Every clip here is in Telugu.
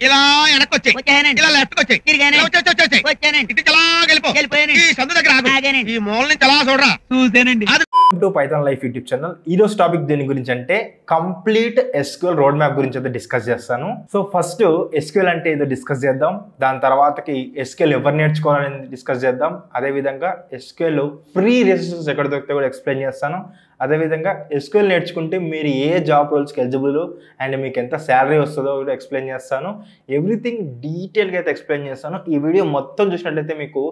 ఇలా వెనక్కి వచ్చానండి, ఇలా లెఫ్ట్ వచ్చాయి, వచ్చానండి, ఇటు ఇలా వెళ్ళిపోయాను, ఈ సందు దగ్గర ఈ మూల నుంచి అలా చూడరా చూసానండి. To Python life YouTube channel. ఈ రోజు టాపిక్ దేని గురించి అంటే కంప్లీట్ ఎస్క్యూఎల్ రోడ్ మ్యాప్ గురించి అయితే డిస్కస్ చేస్తాను. సో ఫస్ట్ ఎస్క్యూఎల్ అంటే ఏదో డిస్కస్ చేద్దాం, దాని తర్వాతకి ఎస్క్యూఎల్ ఎవరు నేర్చుకోవాలని డిస్కస్ చేద్దాం. అదేవిధంగా ఎస్క్యూఎల్ ఫ్రీ రిసోర్సెస్ ఎక్కడ దొరికితే కూడా ఎక్స్ప్లెయిన్ చేస్తాను. అదేవిధంగా ఎస్క్యూఎల్ నేర్చుకుంటే మీరు ఏ జాబ్ రోల్స్కి ఎలిజిబుల్ అండ్ మీకు ఎంత శాలరీ వస్తుందో కూడా ఎక్స్ప్లెయిన్ చేస్తాను. ఎవ్రీథింగ్ డీటెయిల్గా అయితే ఎక్స్ప్లెయిన్ చేస్తాను. ఈ వీడియో మొత్తం చూసినట్లయితే మీకు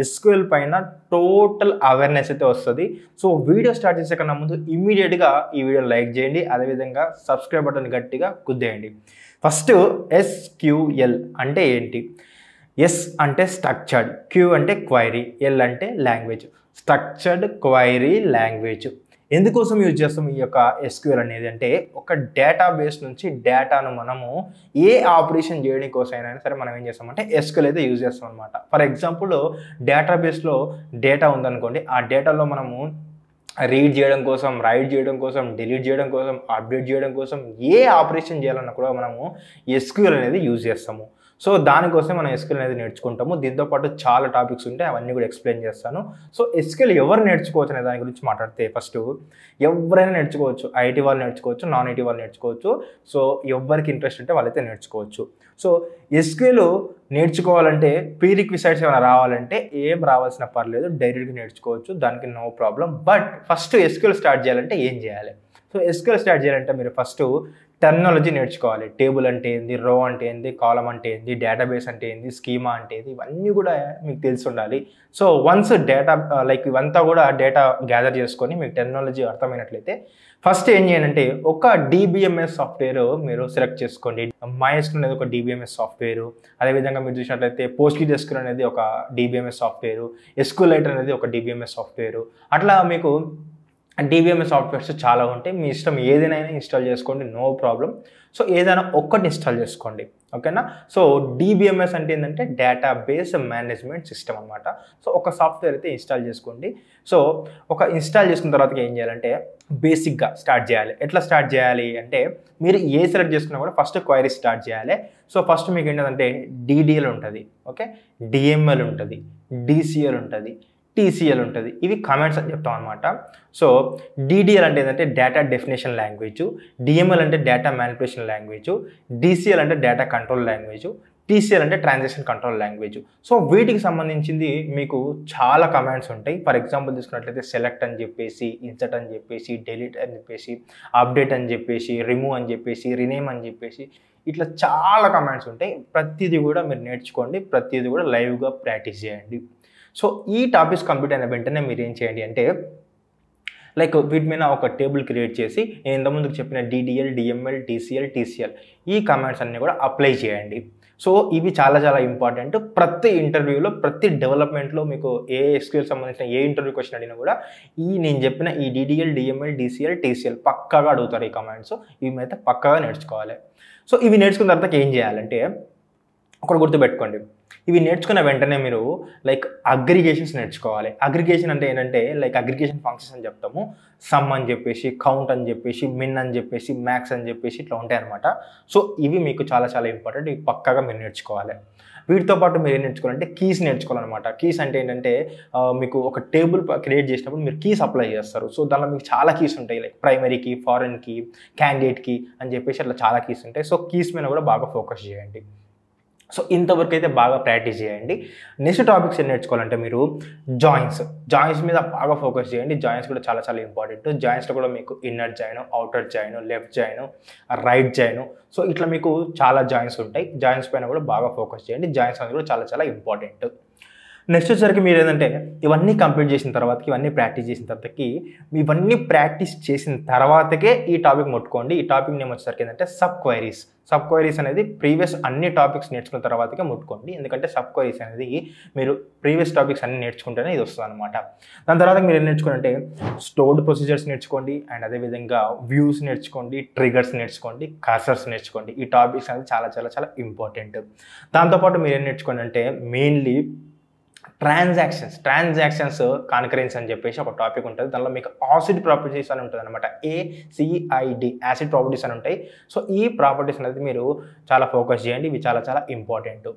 ఎస్క్యూఎల్ పైన టోటల్ అవేర్నెస్ అయితే వస్తుంది. సో వీడియో స్టార్ట్ చేసే కన్నా ముందు ఇమీడియట్గా ఈ వీడియో లైక్ చేయండి, అదేవిధంగా సబ్స్క్రైబ్ బటన్ గట్టిగా గుద్దేయండి. ఫస్ట్ ఎస్క్యూఎల్ అంటే ఏంటి? ఎస్ అంటే స్ట్రక్చర్డ్, క్యూ అంటే క్వైరీ, ఎల్ అంటే లాంగ్వేజ్. స్ట్రక్చర్డ్ క్వైరీ లాంగ్వేజ్ ఎందుకోసం యూజ్ చేస్తాం ఈ యొక్క ఎస్క్యూఎల్ అనేది అంటే, ఒక డేటాబేస్ నుంచి డేటాను మనము ఏ ఆపరేషన్ చేయడం కోసం అయినా సరే మనం ఏం చేస్తామంటే ఎస్క్యూఎల్ అయితే యూజ్ చేస్తాం అనమాట. ఫర్ ఎగ్జాంపుల్ డేటాబేస్లో డేటా ఉందనుకోండి, ఆ డేటాలో మనము రీడ్ చేయడం కోసం, రైట్ చేయడం కోసం, డిలీట్ చేయడం కోసం, అప్డేట్ చేయడం కోసం ఏ ఆపరేషన్ చేయాలన్నా కూడా మనము ఎస్క్యూఎల్ అనేది యూజ్ చేస్తాము. సో దానికోసం మనం ఎస్క్యూఎల్ అనేది నేర్చుకుంటాము. దీంతోపాటు చాలా టాపిక్స్ ఉంటాయి, అవన్నీ కూడా ఎక్స్ప్లెయిన్ చేస్తాను. సో ఎస్క్యూఎల్ ఎవరు నేర్చుకోవచ్చు అనే దాని గురించి మాట్లాడితే ఫస్ట్ ఎవరైనా నేర్చుకోవచ్చు. ఐటీ వాళ్ళు నేర్చుకోవచ్చు, నాన్ ఐటీ వాళ్ళు నేర్చుకోవచ్చు. సో ఎవరికి ఇంట్రెస్ట్ ఉంటే వాళ్ళైతే నేర్చుకోవచ్చు. సో ఎస్క్యూఎల్ నేర్చుకోవాలంటే ప్రీ రిక్విజైట్స్ ఏమైనా రావాలంటే ఏం రావాల్సిన పర్లేదు, డైరెక్ట్గా నేర్చుకోవచ్చు, దానికి no problem. But first SQL start చేయాలంటే ఏం చేయాలి? సో ఎస్క్యూఎల్ స్టార్ట్ చేయాలంటే మీరు ఫస్ట్ టెర్మినాలజీ నేర్చుకోవాలి. టేబుల్ అంటే ఏంది, రో అంటే ఏంది, కాలం అంటే ఏంది, డేటాబేస్ అంటే ఏంది, స్కీమా అంటే ఏంది, ఇవన్నీ కూడా మీకు తెలిసి ఉండాలి. సో వన్స్ డేటా లైక్ ఇవంతా కూడా డేటా గ్యాదర్ చేసుకొని మీకు టెర్మినాలజీ అర్థమైనట్లయితే ఫస్ట్ ఏం చేయాలంటే ఒక డిబిఎంఎస్ సాఫ్ట్వేర్ మీరు సెలెక్ట్ చేసుకోండి. MySQL అనేది ఒక డిబిఎంఎస్ సాఫ్ట్వేర్. అదేవిధంగా మీరు చూసినట్లయితే PostgreSQL అనేది ఒక డిబిఎంఎస్ సాఫ్ట్వేర్, SQLite అనేది ఒక డిబిఎంఎస్ సాఫ్ట్వేర్. అట్లా మీకు డిబిఎంఎస్ సాఫ్ట్వేర్స్ చాలా ఉంటాయి. మీ ఇష్టం ఏదైనా ఇన్స్టాల్ చేసుకోండి, నో ప్రాబ్లం. సో ఏదైనా ఒక్కటి ఇన్స్టాల్ చేసుకోండి, ఓకేనా. సో డిబిఎంఎస్ అంటే ఏంటంటే డేటాబేస్ మేనేజ్మెంట్ సిస్టమ్ అనమాట. సో ఒక సాఫ్ట్వేర్ అయితే ఇన్స్టాల్ చేసుకోండి. సో ఒక ఇన్స్టాల్ చేసుకున్న తర్వాత ఏం చేయాలంటే బేసిక్గా స్టార్ట్ చేయాలి. ఎట్లా స్టార్ట్ చేయాలి అంటే మీరు ఏ సెలెక్ట్ చేసుకున్నా కూడా ఫస్ట్ క్వైరీ స్టార్ట్ చేయాలి. సో ఫస్ట్ మీకు ఏంటంటే DDL ఉంటుంది, ఓకే, DML ఉంటుంది, DCL ఉంటుంది, TCL ఉంటుంది. ఇవి కమాండ్స్ అని చెప్తాం అనమాట. సో DDL అంటే ఏంటంటే డేటా డెఫినేషన్ లాంగ్వేజ్, DML అంటే డేటా మ్యానిపులేషన్ లాంగ్వేజ్, DCL అంటే డేటా కంట్రోల్ లాంగ్వేజ్, TCL అంటే ట్రాన్సాక్షన్ కంట్రోల్ లాంగ్వేజ్. సో వీటికి సంబంధించింది మీకు చాలా కమాండ్స్ ఉంటాయి. ఫర్ ఎగ్జాంపుల్ తీసుకున్నట్లయితే సెలెక్ట్ అని చెప్పేసి, ఇన్సర్ట్ అని చెప్పేసి, డెలీట్ అని చెప్పేసి, అప్డేట్ అని చెప్పేసి, రిమూవ్ అని చెప్పేసి, రినేమ్ అని చెప్పేసి, ఇట్లా చాలా కమాండ్స్ ఉంటాయి. ప్రతిదీ కూడా మీరు నేర్చుకోండి, ప్రతిదీ కూడా లైవ్గా ప్రాక్టీస్ చేయండి. సో ఈ టాపిక్స్ కంప్లీట్ అయిన వెంటనే మీరు ఏం చేయండి అంటే లైక్ వీటి మీద ఒక టేబుల్ క్రియేట్ చేసి నేను ఇంతకుముందుకు చెప్పిన DDL, DML, TCL ఈ కమాండ్స్ అన్నీ కూడా అప్లై చేయండి. సో ఇవి చాలా చాలా ఇంపార్టెంట్. ప్రతి ఇంటర్వ్యూలో, ప్రతి డెవలప్మెంట్లో మీకు ఏ ఎస్క్యూఎల్ సంబంధించిన ఏ ఇంటర్వ్యూ క్వశ్చన్ అడిగినా కూడా నేను చెప్పిన ఈ DDL, DML, DCL, TCL పక్కాగా అడుగుతారు. ఈ కమాండ్స్ ఇవి అయితే పక్కాగా నేర్చుకోవాలి. సో ఇవి నేర్చుకున్న తర్వాత ఏం చేయాలంటే ఒకటి గుర్తుపెట్టుకోండి, ఇవి నేర్చుకున్న వెంటనే మీరు లైక్ అగ్రిగేషన్స్ నేర్చుకోవాలి. అగ్రిగేషన్ అంటే ఏంటంటే లైక్ అగ్రిగేషన్ ఫంక్షన్స్ అని చెప్తాము. సమ్ అని చెప్పేసి, కౌంట్ అని చెప్పేసి, మిన్ అని చెప్పేసి, మ్యాక్స్ అని చెప్పేసి ఇట్లా ఉంటాయి అనమాట. సో ఇవి మీకు చాలా చాలా ఇంపార్టెంట్, ఇవి పక్కాగా మీరు నేర్చుకోవాలి. వీటితో పాటు మీరు ఏం నేర్చుకోవాలంటే కీస్ నేర్చుకోవాలన్నమాట. కీస్ అంటే ఏంటంటే మీకు ఒక టేబుల్ క్రియేట్ చేసినప్పుడు మీరు కీస్ అప్లై చేస్తారు. సో దానిలో మీకు చాలా కీస్ ఉంటాయి, like primary key, foreign key, candidate key అని చెప్పేసి అట్లా చాలా కీస్ ఉంటాయి. సో కీస్ మీద కూడా బాగా ఫోకస్ చేయండి. సో ఇంతవరకు అయితే బాగా ప్రాక్టీస్ చేయండి. నెక్స్ట్ టాపిక్స్ ఏం నేర్చుకోవాలంటే మీరు జాయిన్స్ మీద బాగా ఫోకస్ చేయండి. జాయిన్స్ కూడా చాలా చాలా ఇంపార్టెంట్. జాయిన్స్లో కూడా మీకు inner join, outer join, left join, right join, so ఇట్లా మీకు చాలా జాయిన్స్ ఉంటాయి. జాయిన్స్ పైన కూడా బాగా ఫోకస్ చేయండి. జాయిన్స్ అనేది కూడా చాలా చాలా ఇంపార్టెంట్. నెక్స్ట్ వచ్చేసరికి మీరు ఏంటంటే ఇవన్నీ కంప్లీట్ చేసిన తర్వాతకి, ఇవన్నీ ప్రాక్టీస్ చేసిన తర్వాతకి, ఇవన్నీ ప్రాక్టీస్ చేసిన తర్వాతకే ఈ టాపిక్ ముట్టుకోండి. ఈ టాపిక్ నేమ్ వచ్చేసరికి ఏంటంటే సబ్ క్వైరీస్ అనేది ప్రీవియస్ అన్ని టాపిక్స్ నేర్చుకున్న తర్వాతకే ముట్టుకోండి. ఎందుకంటే సబ్ క్వైరీస్ అనేది మీరు ప్రీవియస్ టాపిక్స్ అన్ని నేర్చుకుంటేనే ఇది వస్తుంది అనమాట. దాని తర్వాత మీరు ఏం నేర్చుకోండి, స్టోర్డ్ ప్రొసీజర్స్ నేర్చుకోండి, అండ్ అదేవిధంగా వ్యూస్ నేర్చుకోండి, ట్రిగర్స్ నేర్చుకోండి, కర్సర్స్ నేర్చుకోండి. ఈ టాపిక్స్ అనేది చాలా చాలా చాలా ఇంపార్టెంట్. దాంతోపాటు మీరు ఏం నేర్చుకోండి అంటే మెయిన్లీ ట్రాన్సాక్షన్స్ కాన్కరెన్స్ అని చెప్పేసి ఒక టాపిక్ ఉంటుంది. దానిలో మీకు ఆసిడ్ ప్రాపర్టీస్ అని ఉంటుంది అనమాట. ACID యాసిడ్ ప్రాపర్టీస్ అని ఉంటాయి. సో ఈ ప్రాపర్టీస్ అనేది మీరు చాలా ఫోకస్ చేయండి. ఇవి చాలా చాలా ఇంపార్టెంట్.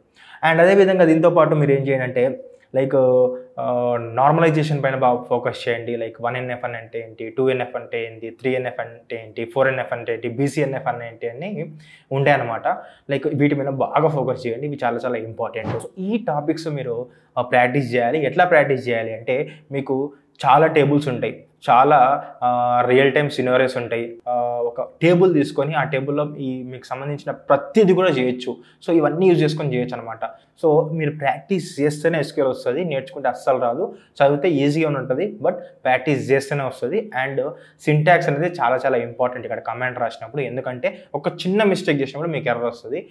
అండ్ అదేవిధంగా దీంతో పాటు మీరు ఏం చేయండి అంటే లైక్ నార్మలైజేషన్ పైన బాగా ఫోకస్ చేయండి. లైక్ 1NF అంటే ఏంటి, 2NF అంటే ఏంటి, 3NF అంటే ఏంటి, 4NF అంటే ఏంటి, BCNF అంటే ఏంటి అని ఉండే అనమాట. లైక్ వీటి మీద బాగా ఫోకస్ చేయండి. ఇవి చాలా చాలా ఇంపార్టెంట్. సో ఈ టాపిక్స్ మీరు ప్రాక్టీస్ చేయాలి. ఎట్లా ప్రాక్టీస్ చేయాలి అంటే మీకు చాలా టేబుల్స్ ఉంటాయి, చాలా రియల్ టైమ్ సినారియోస్ ఉంటాయి. ఒక టేబుల్ తీసుకొని ఆ టేబుల్లో మీకు సంబంధించిన ప్రతిదీ కూడా చేయొచ్చు. సో ఇవన్నీ యూజ్ చేసుకొని చేయొచ్చు అనమాట. సో మీరు ప్రాక్టీస్ చేస్తేనే SQL వస్తుంది, నేర్చుకుంటే అస్సలు రాదు. చదివితే ఈజీగా ఉంటుంది, బట్ ప్రాక్టీస్ చేస్తేనే వస్తుంది. అండ్ సింటాక్స్ అనేది చాలా చాలా ఇంపార్టెంట్ ఇక్కడ కమాండ్ రాసినప్పుడు. ఎందుకంటే ఒక చిన్న మిస్టేక్ చేసినప్పుడు మీకు ఎర్రర్ వస్తుంది.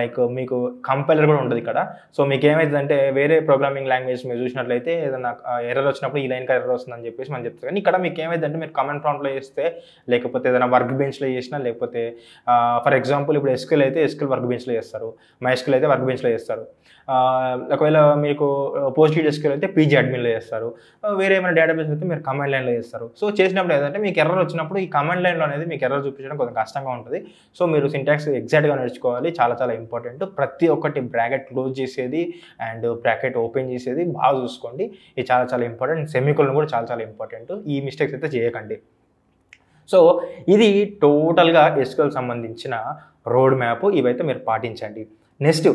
లైక్ మీకు కంపైలర్ కూడా ఉండదు ఇక్కడ. సో మీకు ఏమవుతుందంటే వేరే ప్రోగ్రామింగ్ లాంగ్వేజ్ మీరు చూసినట్లయితే ఏదైనా ఎర్రర్ వచ్చినప్పుడు ఈ లైన్ ఎర్రర్ వస్తుందని చెప్పేసి మనం చెప్తాం. కానీ ఇక్కడ మీకు ఏమైందంటే మీరు కమాండ్ ప్రాంప్ట్లో చేస్తే, లేకపోతే ఏదైనా వర్క్ బెంచ్లో చేసినా, లేకపోతే ఫర్ ఎగ్జాంపుల్ ఇప్పుడు SQL అయితే SQL వర్క్ బెంచ్లో చేస్తారు, MySQL అయితే వర్క్ బెంచ్లో చేస్తారు. ఒకవేళ మీకు PostgreSQL అయితే PG అడ్మిన్లో చేస్తారు. వేరే ఏమైనా డేటాబేస్ అయితే మీరు కమాండ్ లైన్లో చేస్తారు. సో చేసినప్పుడు ఏంటంటే మీకు ఎర్రర్ వచ్చినప్పుడు ఈ కమాండ్ లైన్లో అనేది మీకు ఎర్రర్ చూపించడం కొంచెం కష్టంగా ఉంటుంది. సో మీరు సింటాక్స్ ఎగ్జాక్ట్గా నేర్చుకోవాలి. చాలా చాలా ఇంపార్టెంట్. ప్రతి ఒక్కటి బ్రాకెట్ క్లోజ్ చేసేది అండ్ బ్రాకెట్ ఓపెన్ చేసేది బాగా చూసుకోండి. ఇది చాలా చాలా ఇంపార్టెంట్. సెమికోలన్ కూడా చాలా చాలా ఇంపార్టెంట్. ఈ మిస్టేక్స్ అయితే చేయకండి. సో ఇది టోటల్గా SQL సంబంధించిన రోడ్ మ్యాప్. ఇవైతే మీరు పాటించండి. నెక్స్ట్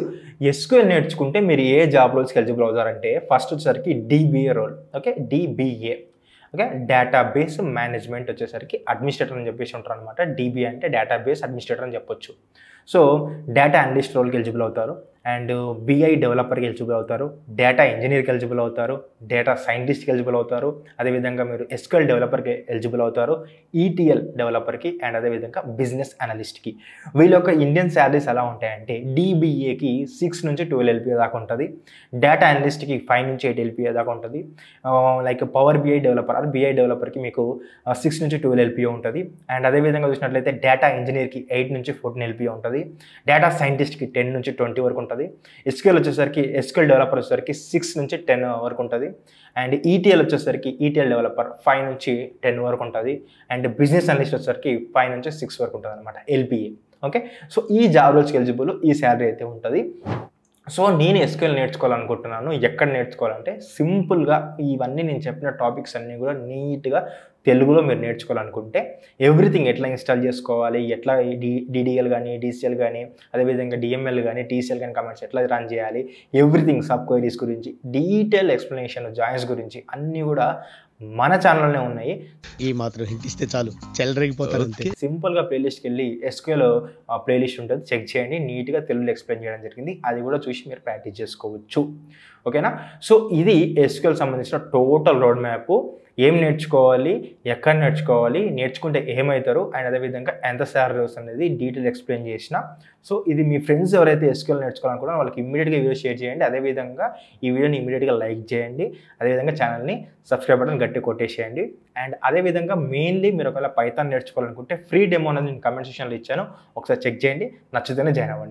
SQL నేర్చుకుంటే మీరు ఏ జాబ్ రోల్స్కి ఎలిజిబుల్ అవుతారంటే ఫస్ట్ వచ్చేసరికి DBA role. Okay, DBA okay, database management వచ్చేసరికి అడ్మినిస్ట్రేటర్ అని చెప్పేసి ఉంటారు అనమాట. DBA అంటే డేటాబేస్ అడ్మినిస్ట్రేటర్ అని చెప్పొచ్చు. సో డేటా అనలిస్ట్ రోల్కి ఎలిజిబుల్ అవుతారు, అండ్ BI డెవలపర్కి ఎలిజిబుల్ అవుతారు, డేటా ఇంజనీర్కి ఎలిజిబుల్ అవుతారు, డేటా సైంటిస్ట్కి ఎలిజిబుల్ అవుతారు, అదేవిధంగా మీరు SQL డెవలపర్కి ఎలిజిబుల్ అవుతారు, ETL డెవలపర్కి, అండ్ అదేవిధంగా బిజినెస్ అనలిస్ట్కి. వీళ్ళ యొక్క ఇండియన్ శాలరీస్ ఎలా ఉంటాయంటే DBAకి 6 నుంచి 12 LPA దాకా ఉంటుంది, డేటా అనలిస్ట్కి 5 నుంచి 8 LPA దాకా ఉంటుంది, like power BI developer are BI డెవలపర్కి మీకు 6 నుంచి 12 LPA ఉంటుంది, అండ్ అదేవిధంగా చూసినట్లయితే డేటా ఇంజనీర్కి 8 నుంచి 14 LPA ఉంటుంది, డేటా సైంటిస్ట్కి 10 నుంచి 20 వరకు ఉంటుంది, SQL వచ్చేసరికి SQL డెవలపర్ వచ్చేసరికి 6 నుంచి 10 వరకు ఉంటుంది, అండ్ ETL వచ్చేసరికి ETL డెవలపర్ 5 నుంచి 10 వరకు ఉంటుంది, అండ్ బిజినెస్ అనలిస్ట్ వచ్చేసరికి 5 నుంచి 6 వరకు ఉంటుంది అనమాట LPA. ఓకే, సో ఈ జాబ్ రోల్స్కి ఎలిజిబుల్ ఈ శాలరీ అయితే ఉంటుంది. సో నేను SQL నేర్చుకోవాలనుకుంటున్నాను. ఎక్కడ నేర్చుకోవాలంటే సింపుల్గా ఇవన్నీ నేను చెప్పిన టాపిక్స్ అన్నీ కూడా నీట్గా తెలుగులో మీరు నేర్చుకోవాలనుకుంటే ఎవ్రీథింగ్ ఎట్లా ఇన్స్టాల్ చేసుకోవాలి, ఎట్లా DDL కానీ DCL కానీ అదేవిధంగా DML కానీ TCL కానీ కమాండ్స్ ఎట్లా రన్ చేయాలి, ఎవ్రీథింగ్ సబ్ క్వైరీస్ గురించి డీటెయిల్ ఎక్స్ప్లెనేషన్, జాయిన్స్ గురించి అన్నీ కూడా మన ఛానల్లోనే ఉన్నాయి. ఈ మాత్రం హింట్ ఇస్తే చాలు చెలరేగిపోతారు. సింపుల్గా ప్లేలిస్ట్కి వెళ్ళి SQL ప్లేలిస్ట్ ఉంటుంది, చెక్ చేయండి. నీట్గా తెలుగులో ఎక్స్ప్లెయిన్ చేయడం జరిగింది. అది కూడా చూసి మీరు ప్రాక్టీస్ చేసుకోవచ్చు. ఓకేనా? సో ఇది SQL సంబంధించిన టోటల్ రోడ్ మ్యాప్. ఏం నేర్చుకోవాలి, ఎక్కడ నేర్చుకోవాలి, నేర్చుకుంటే ఏమవుతారు, అండ్ అదేవిధంగా ఎంత శాలరీ వస్తుంది అనేది డీటెయిల్ ఎక్స్ప్లెయిన్ చేసిన. సో ఇది మీ ఫ్రెండ్స్ ఎవరైతే SQL నేర్చుకోవాలనుకున్నారో వాళ్ళకి ఇమీడియట్గా వీడియో షేర్ చేయండి. అదేవిధంగా ఈ వీడియోని ఇమీడియట్గా లైక్ చేయండి. అదేవిధంగా ఛానల్ని సబ్స్క్రైబ్ బటన్ గట్టి కొట్టేసేయండి. అండ్ అదేవిధంగా మెయిన్లీ మీరు ఒకవేళ పైథాన్ నేర్చుకోవాలనుకుంటే ఫ్రీ డెమో అనేది నేను కమెంట్ సెక్షన్లో ఇచ్చాను, ఒకసారి చెక్ చేయండి. నచ్చితేనే జాయిన్ అవ్వండి.